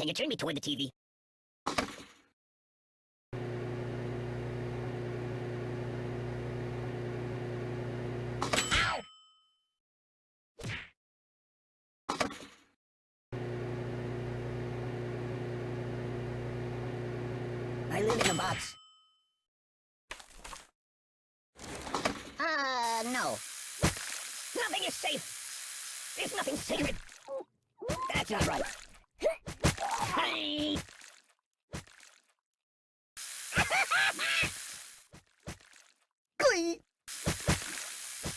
Can you turn me toward the TV? Ow! I live in a box. No. Nothing is safe. There's nothing sacred. That's not right. Hey! Glee!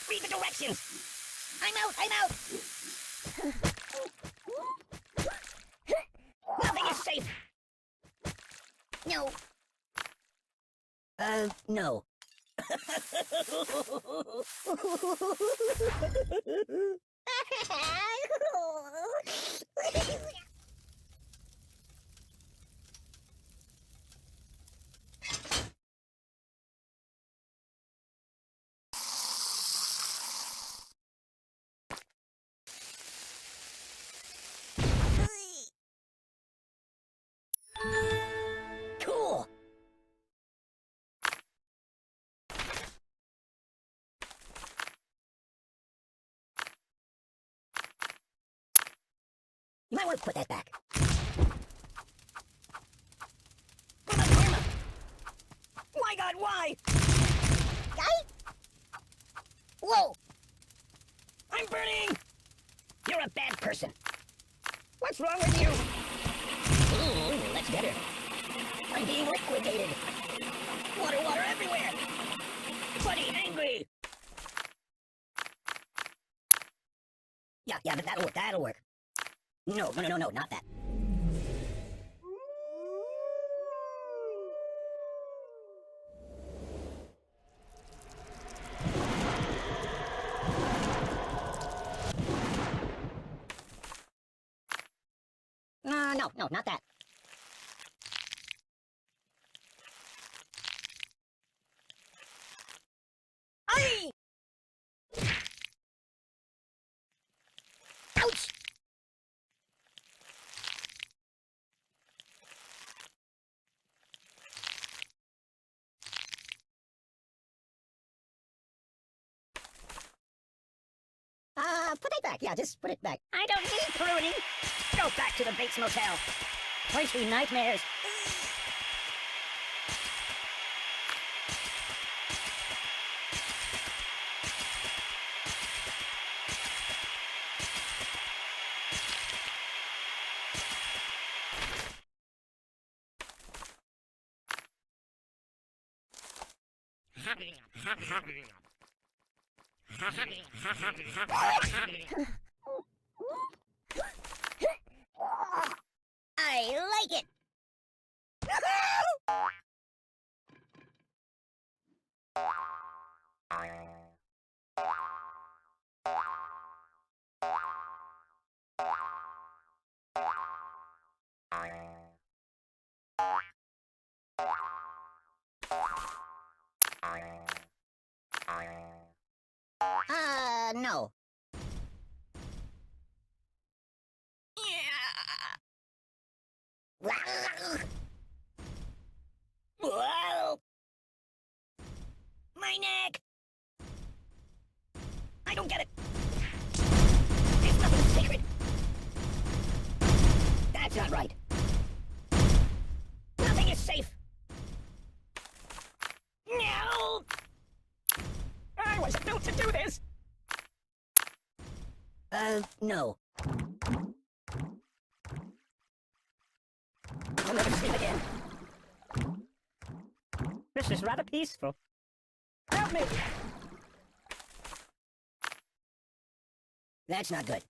Read the directions! I'm out! I'm out! Nothing is safe! No. No. Cool! You might want to put that back. My God, why? Whoa! I'm burning! You're a bad person. What's wrong with you? Ooh, that's better. I'm being liquidated. Water, water everywhere! Buddy, angry! Yeah, that'll work. No, not that. No, not that. Aye! Ouch! Put it back. Yeah, just put it back. I don't need pruning. Go back to the Bates Motel. Place me nightmares. I like it. No. Whoa! My neck! I don't get it. There's nothing sacred. That's not right. Nothing is safe. No! I was built to do this. No. I'll never sleep again. This is rather peaceful. Help me! That's not good.